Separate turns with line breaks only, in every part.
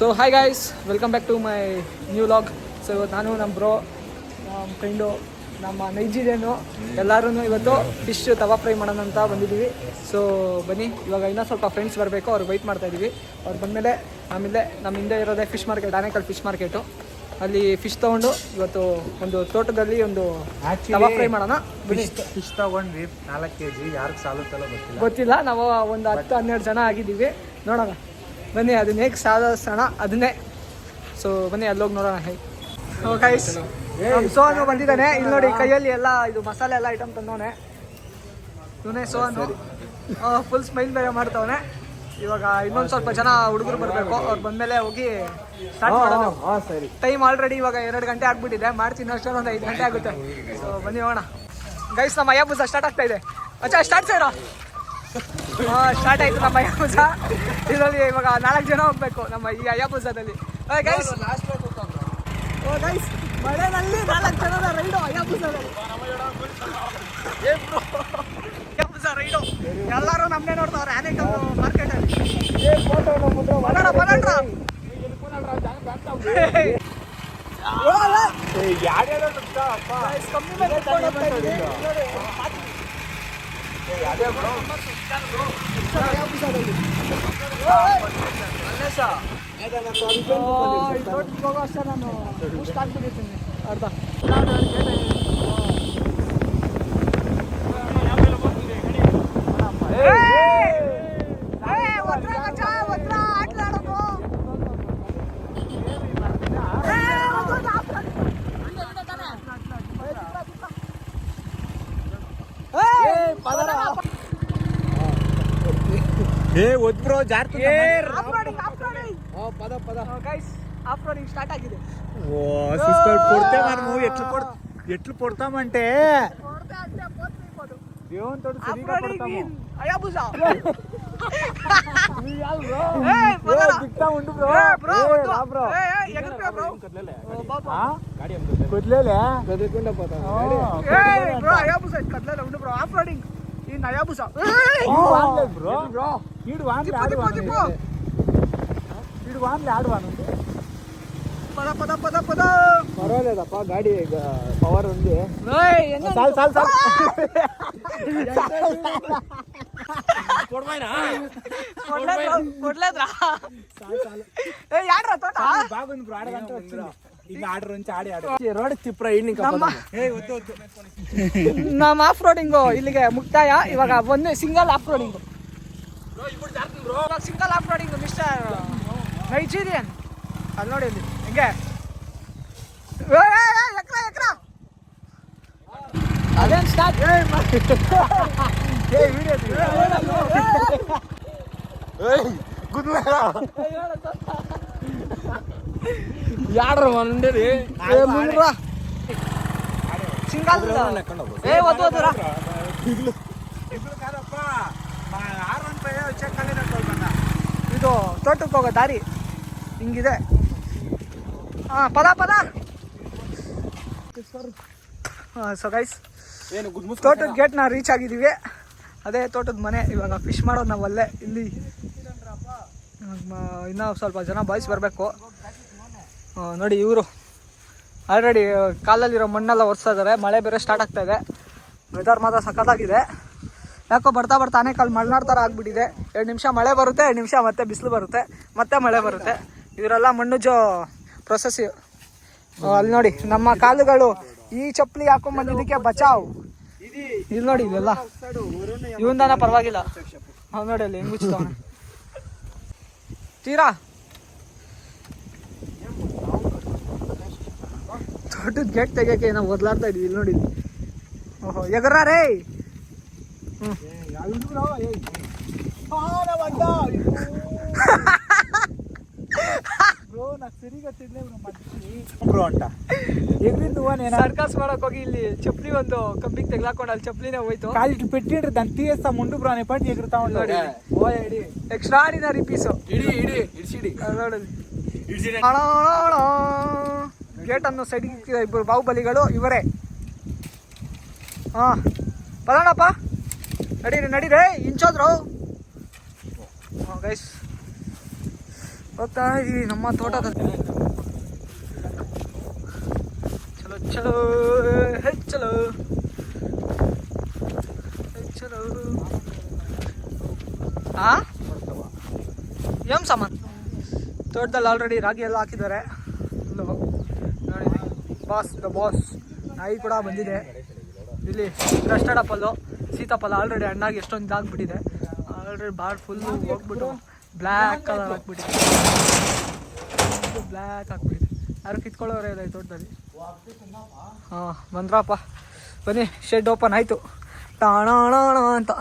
So hi guys, welcome back to my new vlog. So ಇವತ್ತು ನಾನು ನಮ್ಮ bro, ನಮ್ಮ ಫ್ರೆಂಡು, ನಮ್ಮ ನೈಜೀರಿಯನು ಎಲ್ಲರೂ ಇವತ್ತು ಫಿಶ್ ತವಾ ಫ್ರೈ ಮಾಡೋಣ ಅಂತ ಬಂದಿದ್ದೀವಿ. ಸೊ ಬನ್ನಿ, ಇವಾಗ ಇನ್ನೂ ಸ್ವಲ್ಪ ಫ್ರೆಂಡ್ಸ್ ಬರಬೇಕು, ಅವ್ರಿಗೆ ವೆಯ್ಟ್ ಮಾಡ್ತಾಯಿದ್ದೀವಿ. ಅವ್ರು ಬಂದಮೇಲೆ ಆಮೇಲೆ ನಮ್ಮ ಹಿಂದೆ ಇರೋದೇ fish market, Anekal fish market. ಅಲ್ಲಿ ಫಿಶ್ ತೊಗೊಂಡು ಇವತ್ತು ಒಂದು ತೋಟದಲ್ಲಿ ಒಂದು ತವಾ ಫ್ರೈ ಮಾಡೋಣ.
ಫಿಶ್ ತೊಗೊಂಡ್ವಿ 4 kg. ಯಾರಿಗೆ ಸಾಲುತ್ತಲ್ಲ
ಗೊತ್ತಿಲ್ಲ, ನಾವು ಒಂದು 10-12 ಜನ ಆಗಿದ್ದೀವಿ. ನೋಡೋಣ ಬನ್ನಿ, ಅದನ್ನ ಹೇಗೆ ಸಾಧಿಸೋಣ ಅದನ್ನೇ. ಸೊ ಬನ್ನಿ ಅಲ್ಲೋಗಿ ನೋಡೋಣ. ಗೈಸ್, ಸೋನು ಬಂದಿದ್ದಾನೆ. ಇಲ್ಲಿ ನೋಡಿ, ಕೈಯಲ್ಲಿ ಎಲ್ಲ ಇದು ಮಸಾಲೆ ಎಲ್ಲ ಐಟಮ್ ತಂದವನೆ. ಇವನೇ ಸೋನು, ಫುಲ್ ಸ್ಮೈಲ್ ಬೇರೆ ಮಾಡ್ತವನೆ. ಇವಾಗ ಇನ್ನೊಂದು ಸ್ವಲ್ಪ ಜನ ಹುಡುಗರು ಬರಬೇಕು, ಅವ್ರು ಬಂದಮೇಲೆ ಹೋಗಿ ಸ್ಟಾರ್ಟ್ ಮಾಡೋಣ. ಟೈಮ್ ಆಲ್ರೆಡಿ ಇವಾಗ 2 ಗಂಟೆ ಆಗ್ಬಿಟ್ಟಿದೆ. ಮಾಡ್ತೀನಿ ಅಷ್ಟೊಂದು ಒಂದು 5 ಗಂಟೆ ಆಗುತ್ತೆ. ಸೊ ಬನ್ನಿ ಹೋಗೋಣ. ಗೈಸ್, ನಮ್ಮ ಅಯ್ಯಬ್ಬುಸ ಸ್ಟಾರ್ಟ್ ಆಗ್ತಾ ಇದೆ. ಅಚ್ಚಾ ಸ್ಟಾರ್ಟ್ ಸೇರೋ. ಸ್ಟಾರ್ಟ್ ಆಯ್ತು ನಮ್ಮ ಅಯ್ಯಬ್ಬುಸ. ಇದರಲ್ಲಿ ಇವಾಗ 4 ಜನ ಹೋಗ್ಬೇಕು ನಮ್ಮ ಈ ಅಯ್ಯಬ್ಬುಸದಲ್ಲಿ. ಗೈಸ್, ಗೈಸ್, ಮಳೆನಲ್ಲಿ 4 ಜನದ ರೈಡು ಅಯ್ಯಬ್ಬುಸದಲ್ಲಿ. ಅಯ್ಯಬ್ಬುಸ ರೈಡು ಎಲ್ಲರೂ ನಮ್ಮನ್ನೇ ನೋಡ್ತಾವ್ರೆ ಆನೇಕಲ್ ಮಾರ್ಕೆಟ್ ಅಲ್ಲಿ. ಅಷ್ಟೇ ನಾನು ಸ್ಟಾರ್ಟ್ ಬಿಟ್ಟಿರ್ತೀನಿ ಅರ್ಧ.
ಒದ್ಬ್ರೋ ಜಾರ್ತು
ఆఫ్ రోడింగ్ స్టార్ట్ ఆಗಿದೆ.
ఓ సిస్టర్ పొడితే మనము ఎట్లు పొడతామంటే దేవుని తోడు సరిగా పొడతాము.
అయ్యబ్బుసా
దిక్తా ఉండు బ్రో.
బ్రో బ్రో ఎగర్పే బ్రో.
గాడి కదలేలే
కదలకుండా పోతా. బ్రో అయ్యబ్బుసా కదలేలే ఉండు బ్రో. ఆఫ్ రోడింగ్ ఈ అయ్యబ్బుసా
బ్రో. ఈడు వాన్లే ఆడువాను.
పద
పర్వాలేదప్ప, గాడి పవర్ ఉంది. బాగుంది బ్రో. ఆడగంటే వచ్చింది. ಈಗ ಆರ್ಡರ್ నుంచి ಆಡಿ ರೋಡ್ ತಿಪ್ರ
ನಮ್ಮ ಆಫ್ ರೋಡಿಂಗು ಇಲ್ಲಿಗೆ ಮುಕ್ತಾಯ. ಇವಾಗ ಒಂದು single of roading, single of roading mister Nigerian. ಅಲ್ಲಿ ನೋಡಿ ಇಲ್ಲಿ ಹೆಂಗೆ ಎಕ್ರ ಅದೇನು ಸ್ಟಾರ್ಟ್
ಯಾಡ್ರ ಒಂದೇರಿ
ಸಿಂಗಲ್ ಓದ್ಬೋದರ ಇದು ತೋಟಕ್ಕೆ ಹೋಗೋ ದಾರಿ ಹಿಂಗಿದೆ. ಪದ ಸೊ ಗೈಸ್, ತೋಟದ ಗೇಟ್ನ ರೀಚ್ ಆಗಿದ್ದೀವಿ. ಅದೇ ತೋಟದ ಮನೆ. ಇವಾಗ ಫಿಶ್ ಮಾಡೋದು ನಾವು ಅಲ್ಲೇ. ಇಲ್ಲಿ ಇನ್ನೂ ಸ್ವಲ್ಪ ಜನ ಬಾಯ್ಸ್ ಬರಬೇಕು. ನೋಡಿ, ಇವರು ಆಲ್ರೆಡಿ ಕಾಲಲ್ಲಿರೋ ಮಣ್ಣೆಲ್ಲ ಒರೆಸ್ತಾ ಇದ್ದಾರೆ. ಮಳೆ ಬೇರೆ ಸ್ಟಾರ್ಟ್ ಆಗ್ತಾ ಇದೆ. ವೆದರ್ ಮಾತ್ರ ಸಖತ್ತಾಗಿದೆ. ಯಾಕೋ ಬರ್ತಾ ಆನೇಕಲ್ ಮಲೆನಾಡು ಥರ ಆಗ್ಬಿಟ್ಟಿದೆ. 2 ನಿಮಿಷ ಮಳೆ ಬರುತ್ತೆ, 2 ನಿಮಿಷ ಮತ್ತೆ ಬಿಸಿಲು ಬರುತ್ತೆ, ಮತ್ತೆ ಮಳೆ ಬರುತ್ತೆ. ಇವರೆಲ್ಲ ಮಣ್ಣುಜೋ ಪ್ರೊಸೆಸ್. ಅಲ್ಲಿ ನೋಡಿ, ನಮ್ಮ ಕಾಲುಗಳು ಈ ಚಪ್ಪಲಿ ಹಾಕೊಂಡ್ಬಂದಿದ್ದಕ್ಕೆ ಬಚಾವ್. ಇಲ್ಲಿ ನೋಡಿ, ಇದೆಲ್ಲ ಇವಂದಾನ ಪರವಾಗಿಲ್ಲ. ಅವ್ನು ನೋಡಿ ಅಲ್ಲಿ ಹೆಂಗ್ ಮುಚ್ತವನೆ ತೀರಾ. ತೋಟದ ಗೇಟ್ ತೆಗಿಯೋಕೆ ನಾವು ಒದ್ಲಾಡ್ತಾ ಇದೀವಿ. ಇಲ್ಲಿ ನೋಡಿ, ಓಹೋ ಎಗರ ರೇ. ಸರ್ಕಸ್ ಮಾಡಕ್ ಹೋಗಿ ಇಲ್ಲಿ ಚಪ್ಪಲಿ ಒಂದು ಕಂಬಿಗೆ ತೆಗ್ಲಾಕೊಂಡು ಅಲ್ಲಿ ಚಪ್ಪಲಿನೇ ಹೋಯ್ತು.
ಕಾಲಿಟ್ಟು ಪೆಟ್ಟಿಡ್ರಿ ದನ್ ಟಿ ಎಸ್ ಮುಂಡು ಬ್ರಾನೆ ಪಟ್ಟಿ ಎಗರ್ತಾ
ನೋಡಿ. Extraordinary piece. ಗೇಟ್ ಅನ್ನು ಸೈಡ್ಗೆ ಇಬ್ಬರು ಬಾಹುಬಲಿಗಳು ಇವರೇ. ಪದಣಪ್ಪ, ನಡೀರಿ ಇಂಚೋದ್ರು. ಗೈಸ್ ಹೋಗ್ತಾ ಇದೀವಿ ನಮ್ಮ ತೋಟದ. ಚಲೋ ಚಲೋ ಚಲೋ ಚಲೋ. ಹಾ ಏನ್ ಸಾಮಾನು? ತೋಟದಲ್ಲಿ ಆಲ್ರೆಡಿ ರಾಗಿ ಎಲ್ಲ ಹಾಕಿದ್ದಾರೆ. ನೋಡಿ ಬಾಸ್ ದ ಬಾಸ್ ನಾಯಿ ಕೂಡ ಬಂದಿದೆ. ಇಲ್ಲಿ ಕಸ್ಟರ್ಡ್ ಆಪಲ್ಲು, ಸೀತಾಫಲ ಆಲ್ರೆಡಿ ಹಣ್ಣಾಗಿ ಎಷ್ಟೊಂದು ಇದಾಗ್ಬಿಟ್ಟಿದೆ. ಆಲ್ರೆಡಿ ಬಾಳ್ ಫುಲ್ಲು ಹೋಗ್ಬಿಟ್ಟು ಬ್ಲ್ಯಾಕ್ ಕಲರ್ ಹಾಕ್ಬಿಟ್ಟಿದೆ. ಬ್ಲ್ಯಾಕ್ ಹಾಕ್ಬಿಟ್ಟಿದೆ. ಯಾರು ಕಿತ್ಕೊಳ್ಳೋರೇ ಇದೆ ಈ ತೋಟದಲ್ಲಿ. ಹಾಂ ಬಂದ್ರಪ್ಪ, ಬನ್ನಿ. ಶೆಡ್ ಓಪನ್ ಆಯಿತು ಟಾಣ ಅಂತ.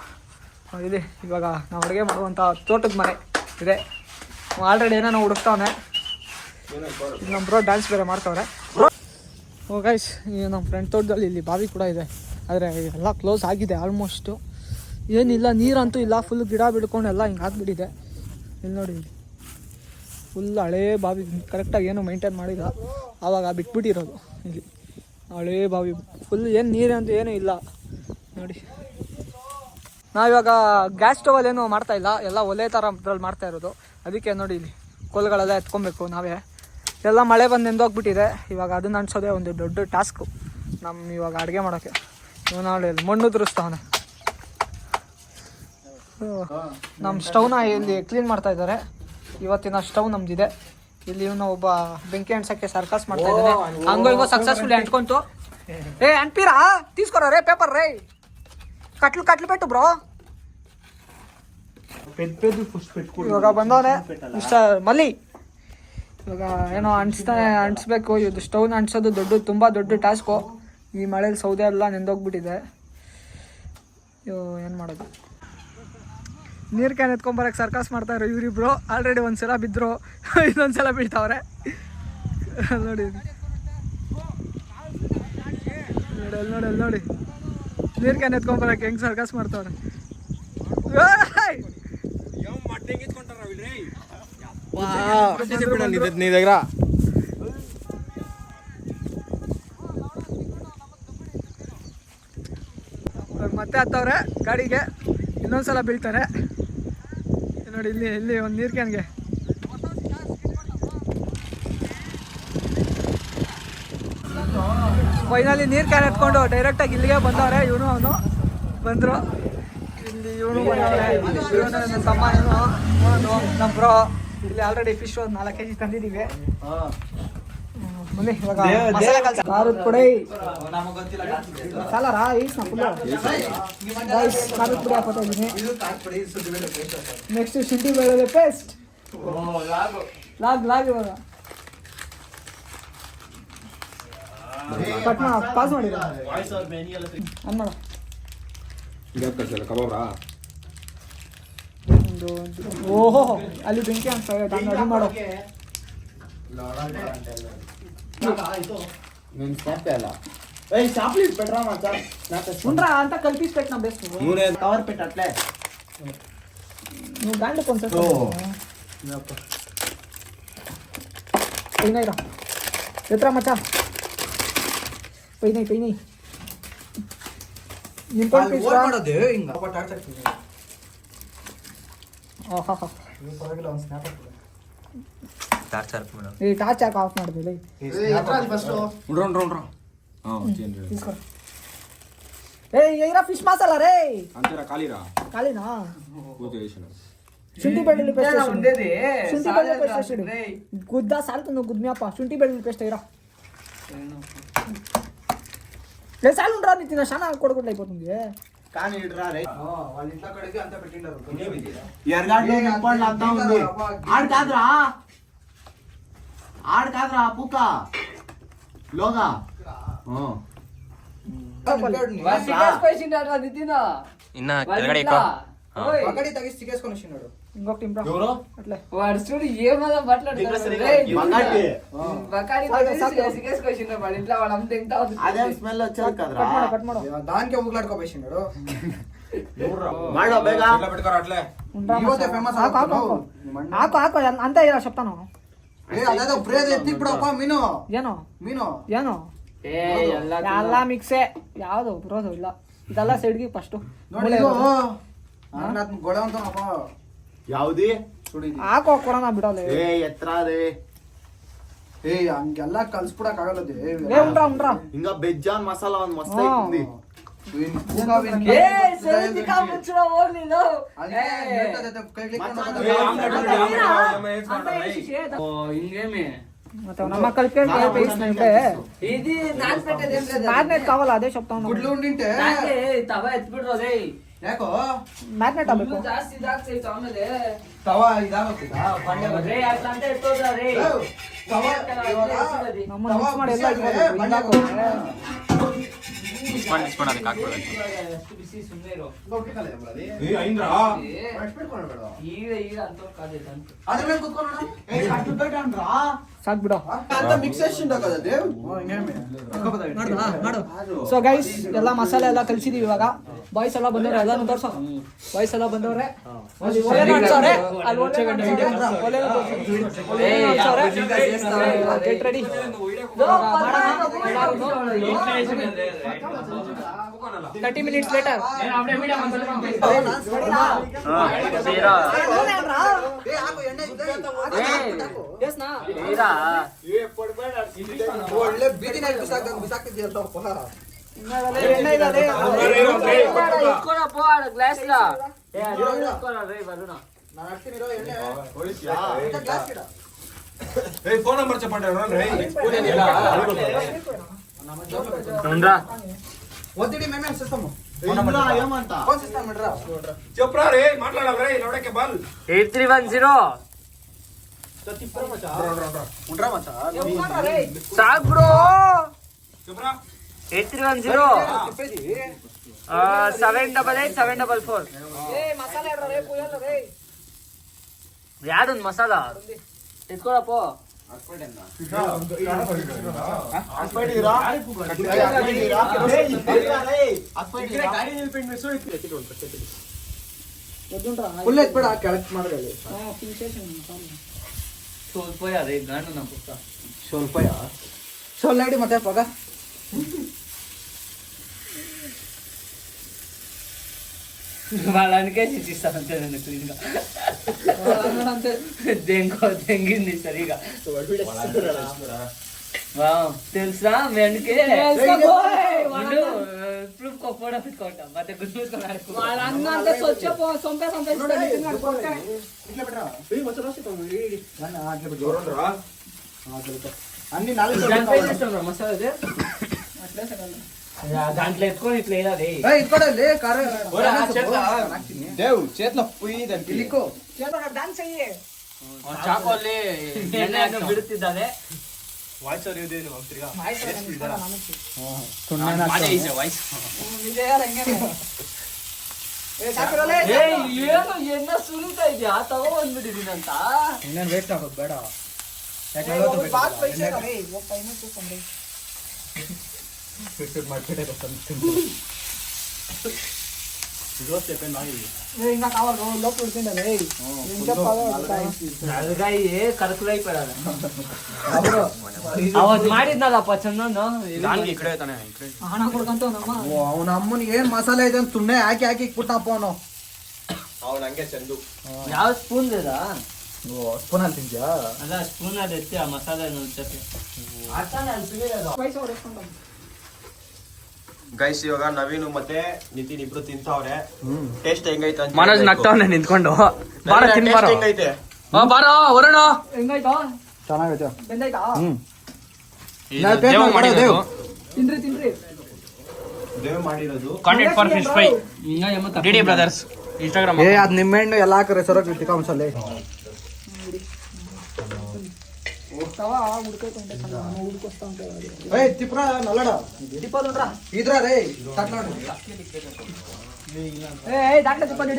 ಇಲ್ಲಿ ಇವಾಗ ನಾವು ಅಡುಗೆ ಮಾಡುವಂಥ ತೋಟದ ಮನೆ ಇದೆ. ಆಲ್ರೆಡಿ ಏನೋ ನಾವು ಹುಡುಕ್ತಾವನೆ. ನಮ್ಮ ಬ್ರೋ ಡ್ಯಾನ್ಸ್ ಬೇರೆ ಮಾಡ್ತಾವ್ರೆ. ಓ ಗೈಸ್, ಈ ನಮ್ಮ ಫ್ರೆಂಡ್ ತೋಟದಲ್ಲಿ ಇಲ್ಲಿ ಬಾವಿ ಕೂಡ ಇದೆ. ಆದರೆ ಎಲ್ಲ ಕ್ಲೋಸ್ ಆಗಿದೆ ಆಲ್ಮೋಸ್ಟು. ಏನಿಲ್ಲ, ನೀರಂತೂ ಇಲ್ಲ. ಫುಲ್ ಗಿಡ ಬಿಡ್ಕೊಂಡು ಎಲ್ಲ ಹಿಂಗೆ ಹಾಕ್ಬಿಟ್ಟಿದೆ. ಇಲ್ಲಿ ನೋಡಿ, ಫುಲ್ ಹಳೇ ಬಾವಿ. ಕರೆಕ್ಟಾಗಿ ಏನು ಮೇಂಟೈನ್ ಮಾಡಿಲ್ಲ, ಆವಾಗ ಬಿಟ್ಬಿಟ್ಟಿರೋದು. ಇಲ್ಲಿ ಹಳೇ ಬಾವಿ ಫುಲ್. ಏನು ನೀರಂತೂ ಏನೂ ಇಲ್ಲ ನೋಡಿ. ನಾವಿವಾಗ ಗ್ಯಾಸ್ ಸ್ಟವಲ್ಲಿ ಏನೂ ಮಾಡ್ತಾಯಿಲ್ಲ, ಎಲ್ಲ ಒಲೆ ಥರದ್ರಲ್ಲಿ ಮಾಡ್ತಾ ಇರೋದು. ಅದಕ್ಕೆ ನೋಡಿ ಇಲ್ಲಿ ಕೋಲ್ಗಳೆಲ್ಲ ಎತ್ಕೊಬೇಕು ನಾವೇ. ಎಲ್ಲ ಮಳೆ ಬಂದು ನೆಂದೋಗ್ಬಿಟ್ಟಿದೆ. ಇವಾಗ ಅದನ್ನು ಅನ್ಸೋದೇ ಒಂದು ದೊಡ್ಡ ಟಾಸ್ಕು ನಮ್ಮ ಇವಾಗ ಅಡುಗೆ ಮಾಡೋಕ್ಕೆ. ನೋಡಿ ಮಣ್ಣು ದುರಿಸ್ತಾವನೆ. ನಮ್ಮ ಸ್ಟವ್ನ ಇಲ್ಲಿ ಕ್ಲೀನ್ ಮಾಡ್ತಾ ಇದ್ದಾರೆ. ಇವತ್ತಿನ ಸ್ಟವ್ ನಮ್ದಿದೆ. ಇಲ್ಲಿ ಇವನು ಒಬ್ಬ ಬೆಂಕಿ ಅಂಟ್ಸೋಕ್ಕೆ ಸರ್ಕಸ್ ಮಾಡ್ತಾ ಇದ್ದಾನೆ. ಹಂಗೋ ಹಿಂಗೋ ಸಕ್ಸಸ್ಫುಲಿ ಅಂಟ್ಕೊಂತು. ಏ ಅಂಟ್ಪೀರಾ ತೀಸ್ಕೊರ ರೇ ಪೇಪರ್ ರೇ ಕಟ್ಲು పెట్టు ಬ್ರೋ. ಇವಾಗ ಬಂದವನೆ ಮಲ್ಲಿ. ಇವಾಗ ಏನೋ ಅಂಟಿಸ್ಬೇಕು. ಇದು ಸ್ಟವ್ನ ಅಂಟಿಸೋದು ತುಂಬ ದೊಡ್ಡ ಟಾಸ್ಕು. ಈ ಮಳೇಲಿ ಸೌದೆ ಎಲ್ಲ ನೆಂದೋಗ್ಬಿಟ್ಟಿದೆ. ಏನು ಮಾಡೋದು? ನೀರು ಕ್ಯಾನ್ ಎತ್ಕೊಂಬರಕ್ಕೆ ಸರ್ಕಸ್ ಮಾಡ್ತಾಯಿದ್ರು ಇವರಿಬ್ರು. ಆಲ್ರೆಡಿ ಒಂದ್ಸಲ ಬಿದ್ದರು, ಇನ್ನೊಂದ್ಸಲ ಬೀಳ್ತಾವ್ರೆ ನೋಡಿ. ನೋಡಿ ನೀರು ಕ್ಯಾನ್ ಎತ್ಕೊಂಬರಕ್ಕೆ ಹೆಂಗೆ ಸರ್ಕಸ್ ಮಾಡ್ತಾವ್ರೆ. ಮತ್ತೆ ಹತ್ತವ್ರೆ ಗಾಡಿಗೆ, ಇನ್ನೊಂದ್ಸಲ ಬೀಳ್ತಾರೆ ನೋಡಿ. ಇಲ್ಲಿ ಒಂದು ನೀರು ಕ್ಯಾನ್ಗೆ ಫೈನಲಿ ನೀರು ಕ್ಯಾನ್ ಎತ್ಕೊಂಡು ಡೈರೆಕ್ಟಾಗಿ ಇಲ್ಲಿಗೆ ಬಂದವ್ರೆ. ಇವನು ಅವನು ಬಂದರು. ಇಲ್ಲಿ ಇವನು ಬಂದವ್ರೆ. ಇವನು ನನ್ನ ತಮ್ಮ, ಇವನು ನಮ್ಮ ಬ್ರೋ. ಇಲ್ಲಿ ಆಲ್ರೆಡಿ ಫಿಶ್ ಒಂದು 4 kg ತಂದಿದ್ದೀವಿ. ಬನ್ನಿ ಇವಾಗ ಖಾರದ ಪುಡಿ ಸಾಲಾರಾ ಈಸ್ನ ಫುಲ್ಲು ಖಾರದ ಪುಡಿ ಹಾಕೋತಾ ಇದ್ದೀನಿ. ನೆಕ್ಸ್ಟ್ ಶುಂಠಿ ಬೆಳ್ಳುಳ್ಳಿ ಪೇಸ್ಟ್. ಲಾಗ್ ಇವಾಗ ಕಟ್ ಮಾಡ, ಪಾಸ್ ಮಾಡಿ ಅನ್ ಮಾಡ. ಓಹೋ ಅಲ್ಲಿ ಬೆಂಕಿ ಅಂತ ರೆಡಿ ಮಾಡೋ. ಉಂಡ್ರಾ ಅಂತ ಕಲ್ಪಿಸ್ಬೇಕು ನಾವು. ಬೆಸ್ಟ್ ಕವರ್ ಪೆಟ್ ಅಟ್ಲೆ ನೀವು ಗಾಂಡ ಕೊಂತ ಪೈನೈ ರಾ ಎತ್ರ ಮಚ್ಚ ಪೈನೈ ನಿಂತ್ಕೊಂಡು ಪೀಸ್ ಮಾಡೋದು ಹಿಂಗ ಟಾರ್ಚ್ ಹಾಕ್ತೀನಿ. ಆಹಾ ನೀವು ಪರವಾಗಿಲ್ಲ ಒಂದು ಸ್ನ್ಯಾಪ್ ಹಾಕ್ಬಿಡು. ಟಾರ್ಚ್ ಹಾಕ್ ಮೇಡಮ್. ಈ ಟಾರ್ಚ್ ಹಾಕ್ ಆಫ್ ಮಾಡ್ಬಿಡಿ. ಫಸ್ಟ್ ಉಂಡ್ರ తీసుకో. ఏరా ఫిష్ మసాలా రే అంతేరా ఖాళీనా ಶುಂಠಿ ಬೆಳ್ಳುಳ್ಳಿ ಪೇಸ್ಟ್ ఉండేది. ಶುಂಠಿ ಬೆಳ್ಳುಳ್ಳಿ ಪೇಸ್ಟ್ ಗುದ್ದ ಸಾಲ್ತು నువ్వు గుద్మియాప. ಶುಂಠಿ ಬೆಳ್ಳುಳ್ಳಿ ಪೇಸ್ಟ್ ఏరా లే సాల్ ఉండరా నీ తిన శానా కొడగొట్ల అయిపోతుంది. కానీ ఇడ్రా రే వాళ్ళ ఇంట్లో కడిగి అంత పెట్టిండారు. ఎర్గాడ్లో నింపండి అంతా ఉంది. ఆడ్ కాదురా పూక లోగా
ಇನ್ನ ಕೆಳಗಡೆ ಇಕ್ಕೋ.
ఒకటి తగిసి చికేసుకొని వచ్చినాడు. ఇంకొకటి ఇంప్రా అట్లే
వాడు చూడు ఏమన్నా మాట్లాడుతున్నాడు. వాడి ఇంట్లో వాళ్ళ అమ్మ తింటా ఉంది.
అదే స్మెల్ వచ్చేది కదరా.
కట్ మాడు దానికి ఊగులాడుకోబోసినాడు.
ಮಾಡೋ ಬೇಗ
పెట్టుకోరా అట్లే.
ಇವತ್ತೆ ಫೇಮಸ್ ಆಕೋ ಅಂತ ಇರೋ చెప్తాను. ಏ ಅದೇదో ಬ್ರೇದ್ ಎತ್ತಿ ಬಿಡಪ್ಪ. ಮೀನು ಏನೋ ಎಲ್ಲ ಮಿಕ್ಸೆ. ಯಾವುದು ಬರೋದು ಇಲ್ಲ. ಇದೆಲ್ಲ ಸೈಡ್ಗೆ ಫಸ್ಟ್
ಯಾವ್ದಿ
ಹಾಕೋ ಕೊಡೋಣ ಬಿಡೋಲ್ಲ
ಎತ್ತರ ಅದೇ
ಹಂಗೆಲ್ಲ ಕಲ್ಸ್ಬಿಡಕ್ ಆಗಲ್ಲ
ಉಂಡ್ರ
ಹಿಂಗ ಬೆಜ್ಜಾನ್ ಮಸಾಲ ಒಂದ್ ಮಸ್ತ್ ಐತಿ
ಮತ್ತೆ ನಮ್ಮ మ్యాగ్నెట్ కావాలా అదే చెప్తాను
గుడ్లు ఉండింటే
తవ ఎత్తుಬಿಡ್ರೋದೇ
ಯಾಕೋ
మ్యాగ్నెట్ ಆಗಬೇಕು
ಜಾಸ್ತಿ ಇದಾಗ್ತೈತೆ ಆಮೇಲೆ
ತವ ಇದಾಗುತ್ತಾ
ರೇ ಅಷ್ಟಂತ ಎತ್ತೋದ್ರ ರೇ
ತವ
ನಮ್ಮ ಮಿಕ್ಸ್ ಮಾಡಿ ಎಲ್ಲ ಇಟ್ಕೊಬೇಕು
ಅದಕ್ಕೆ ಹಾಕ್ಬೇಕು
ಎಷ್ಟು ಬಿಸಿ ಸುಮ್ಮನೆ ಇರೋ ಈಗ ಅಂತ ಕಾದೈತೆ ಅಂತ
ಅದ್ರ ಮೇಲೆ ಕುತ್ಕೊಂಡು
ಸಾಕ್ ಬಿಡು
ಅಂತ ಮಿಕ್ಸೇಷನ್ ಹಾಕೋದೇ
ಮಾಡು ಸೊ ಗೈಸ್ ಎಲ್ಲ ಮಸಾಲೆ ಎಲ್ಲ ಕಲ್ಸಿದೀವಿ ಇವಾಗ ಬಾಯ್ಸ್ ಎಲ್ಲ ಬಂದವ್ರೆ ಎಲ್ಲಾನು ತೋರ್ಸೋ ಬಾಯ್ಸ್ ಎಲ್ಲ ಬಂದವ್ರೆ ಅಲ್ಲಿ ಒಲೆ ನೋಡ್ಸವ್ರೆ ಅಲ್ಲಿ ಗೆಟ್ ರೆಡಿ 30 minutes later
ಒಳ್ಳೆ ಬೀದಿ ನಾಯಿ ಬಿಸಾಕಿದ್ಯಲ್ಲ
ಎಣ್ಣೆ ಇದೆ
ಗ್ಲಾಸ್
ಫೋನ್ ನಂಬರ್ చెప్పండి
ఒత్తిడి మేమే సిస్టమ్
ఏమంట
ఫోన్ సిస్టమ్ రా
చెప్పరా రే మాట్లాడాలి రే లౌడకే బాల్
8310
ఉండ్రా మచ్చా
సాక్ బ్రో
చెప్పరా
8310
చెప్పేది
788 744
ಮಸಾಲೆ ರೆ ಪುಯಲ್ಲ ರೆ
ಯಾದೊಂದು ಮಸಾಲಾ ಎತ್ಕೊಳಪ್ಪ
ಫುಲ್ ಎತ್ಬೇಡ ಕೆಳಕ್ ಮಾಡ್ಕೊಳ್ಳಿ
ಸ್ವಲ್ಪ ಅದೇ ಗಾಂಡು ನಮ್ಮ ಪುಟ್ಟ
ಸ್ವಲ್ಪಯಾ ಸೊಳ್ಳೆ ಹಿಡಿ ಮತ್ತೆ ಪಗ
వాళ్ళనికే చిచ్చిస్తానంతే నేను క్లీన్గా దెంగింది సరిగా తెలుసా వెనకే ప్రూఫ్ కొప్పడా పెట్టుకుంటాం ಮತ್ತೆ గుర్తుపెట్టుకోవాలి
వాళ్ళ అన్న అంటే సొచ్చ సొంపే
అన్ని నాలుగు
మసాలా దాంట్లో ఎత్తుకొని ఇట్లా వేయాలి
ఇక్కడే కారు
దేవ్ చేతిలో పోయి దానికి
ఇలికో
డాన్స్ చెయ్యి
ಚಾಕೋಲ್ಲಿ
ಎಣ್ಣೆ ಬಿಡುತ್ತಿದ್ದಾನೆ
ವಾಯ್ಸ್ ಅವ್ರು ಇದೇನು ಹೋಗ್ತೀರಾ
ಮಾಡಿ
ವಾಯ್ಸ್
ಏನು ಎಣ್ಣೆ ಸುಲಿತಾ ಇದೆಯಾ ತಗೊಂಡ್ಬಿಟ್ಟಿದ್ದೀನಂತ
ಇನ್ನೇನು ವೇಟ್ ಆಗೋದು ಬೇಡ
ఇంకా కావాలి లోపల ఉడికిండాలి
నల్లగాయ కరుకులు అయిపోయాడు ಅವತ್ತು ಮಾಡಿದ್ನಲ್ಲಪ್ಪ ಚಂದನು
ನಾನು ಈ ಕಡೆ ತಾನೆ ಈ ಕಡೆ
ಹಣ ಕೊಡ್ಕಂತ ನಮ್ಮ
ಅವನ ಅಮ್ಮನಿಗೆ ಏನ್ ಮಸಾಲೆ ಇದೆ ಅಂತ ಸುಮ್ಮನೆ ಹಾಕಿ ಇಕ್ಬಿಟ್ಟಪ್ಪ ಅವನು
ಅವನು ಹಂಗೆ ಚಂದು
ಯಾವ ಸ್ಪೂನ್ ಇದ
ಸ್ಪೂನ್ ಅಲ್ಲಿ ತಿಂದ್ಯಾ
ಅದ ಸ್ಪೂನ್ ಅದು ಎತ್ತಿ ಆ ಮಸಾಲೆ ಜೊತೆ
ಗೈಸ್ ಇವಾಗ ನವೀನು ಮತ್ತೆ ನಿತಿನ್ ಇಬ್ರು ತಿಂತಾವ್ರೆ ಟೇಸ್ಟ್ ಹೆಂಗೈತೆ ಅಂತ
ಮನೋಜ್ ನಗ್ತಾವನೆ ನಿಂತ್ಕೊಂಡು ಬಾರ ತಿನ್ಬಾರ
ಹೆಂಗೈತೆ
ಬಾರೋ ವರುಣ
ಹೆಂಗಾಯ್ತಾ
ಚೆನ್ನಾಗೈತೆ
ಬೆಂದಾಯ್ತಾ
ದೇವ ಮಾಡಿರೋದು
ತಿನ್ರಿ
ದೇವ್ ಮಾಡಿರೋದು
content for fish fry DD brothers Instagram
ಅದ್ ನಿಮ್ಮೆಣ್ಣು ಎಲ್ಲ ಹಾಕ್ರೆ ಸೊರಗ್ ತಿಕ್ಕ ಮಸಾಲೆ
ತವ ಉಡ್ಕೈತೆ ಉಡ್ಕೊಸ್ತಾ ಅಂತ
ತಿಪ್ರ ನಲ್ಲಡ
ತಿಪ್ಪದುಂಡ್ರ
ಇದ್ರ ರೇ ಸ್ಟಾರ್ಟ್ ನೋಡಿ
దాంట్లో తిప్పండి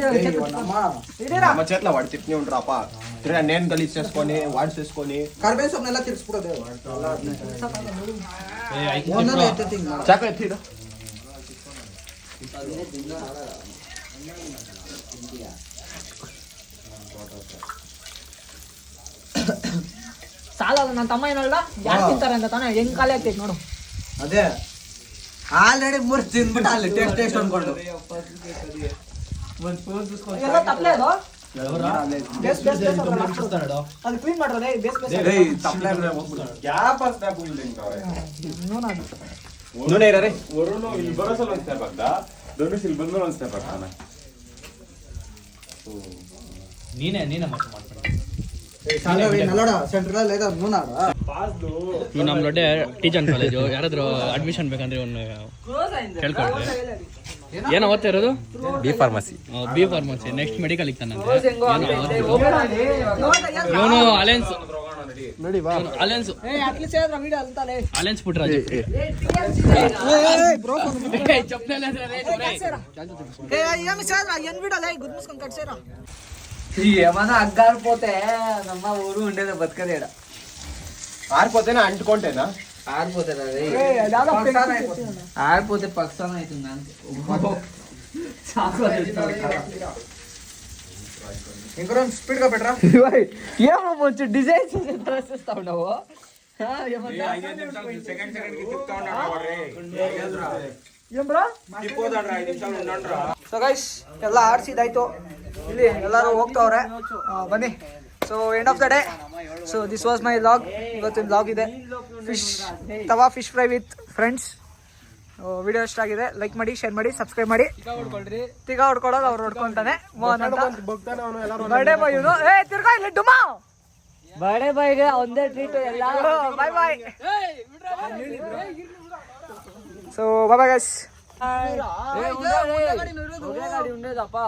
ఇడీరా
ನಮ್ಮ చేతిలో వాడు తిప్పని ఉంటారప్ప తిరిగా నేను గలీజ్ చేసుకొని వాడు చేసుకొని
ಕರ್ಬೇವಿನ ಸೊಪ್ಪನ್ನೆಲ್ಲ ತಿರ್ಸ್ಬಿಡೋದು ಒಂದೊಂದು ಎತ್ತಿ
ಚಾಕ ಎತ್ತಿಡ
ಸಾಲ ನನ್ನ ತಮ್ಮ ಏನಲ್ಲ ಯಾರು ತಿಂತಾರೆ ಅಂತ ತಾನೆ ಹೆಂಗ್ ಖಾಲಿ ಆಗ್ತೈತೆ ನೋಡು
ಅದೇ ಆಲ್ರೆಡಿ 3 ತಿಂದ್ಬಿಟ್ಟು ಅಲ್ಲಿ ಟೇಸ್ಟ್ ಅನ್ಕೊಂಡು
ಎಲ್ಲ ತಪ್ಪಲೆ ಅದು ಅದು ಕ್ಲೀನ್ ಮಾಡ್ರಲ್ಲ ಬೇಸ್
ನೂನೆ ಇರರಿ
ವರುಣ್ ಇಲ್ಲಿ ಬರೋ ಸಲ ಒಂದು ಸ್ಟೆಪ್ ಆಗ್ತಾ ಧನುಷ್ ಇಲ್ಲಿ ಬಂದ್ಮೇಲೆ ಒಂದು ಸ್ಟೆಪ್ ಆಗ್ತಾನೆ
ನೀನೇ ಮತ್ತೆ ಮಾಡ್ತಾನೆ
నల్లోడా సెంట్రల్ లేదా నూనాడా
ಇವ್ ನಮ್ಮ ದೊಡ್ಡ ಟೀಚರ್ ಕಾಲೇಜು ಯಾರಾದ್ರೂ ಅಡ್ಮಿಷನ್ ಬೇಕಂದ್ರೆ ಒಂದು ಕೇಳ್ಕೊಳ್ರಿ ಏನೋ ಓದ್ತಾ ಇರೋದು
ಬಿ ಫಾರ್ಮಸಿ
ನೆಕ್ಸ್ಟ್ ಮೆಡಿಕಲ್ ಇಕ್ತಾನಂತೆ ಇವನು ಅಲೆನ್ಸ್ ಅಲೆನ್ಸ್
ಅಟ್ಲೀಸ್ಟ್ ಹೇಳಿದ್ರ ವಿಡಿಯೋ ಅಂತಾನೆ
ಅಲೆನ್ಸ್ ಪುಟ್ರಾಜ್
ఏమి చేద్రా ఎన్ విడాలే గుడ్ ముస్కొని కట్సేరా
ఏమన్నా అగ్గారిపోతే నమ్మ ఊరు ఉండేది బతకదేడ
ఆరిపోతేనే అంటుకుంటేనా
ఆరిపోతారు అది ఆరిపోతే పక్షాన అవుతుంది అంతే
ఇంకొంచెం స్పీడ్ గా పెట్టరా
ఏమో కొంచెం డిజైన్ చేసి తోసేస్తా ఉన్నావు
ಏನ್ ಬ್ರೋ ಸೊ ಗೈಸ್ ಎಲ್ಲ ಆಡ್ಸಿದಾಯ್ತು ಇಲ್ಲಿ ಎಲ್ಲರೂ ಹೋಗ್ತಾವ್ರೆ ಬನ್ನಿ so end of the day so this was my log ಇವತ್ತಿನ ಲಾಗ್ ಇದೆ tawa fish fry with friends video ಇಷ್ಟ ಆಗಿದೆ ಲೈಕ್ ಮಾಡಿ ಶೇರ್ ಮಾಡಿ ಸಬ್ಸ್ಕ್ರೈಬ್ ಮಾಡಿ ತಿಗ ಹೊಡ್ಕೊಳ್ಳೋದು ಅವ್ರು ಹೊಡ್ಕೊಂತಾನೆ ಮೋಹನ್ ಅಂತ ಬರ್ಡೇ ಬಾಯ್ ಇವನು ಏ ತಿರ್ಗಾ ಇಲ್ಲಿ ಡುಮಾ
ಬಡೆ ಬೈಗೆ ಒಂದೇ ಟ್ರೀಟ್ ಎಲ್ಲ
ಬಾಯ್ ಬಾಯ್ ಸೊ ಬಾಯ್ ಬಾಯ್ ಗೈಸ್
ఉండేదప్ప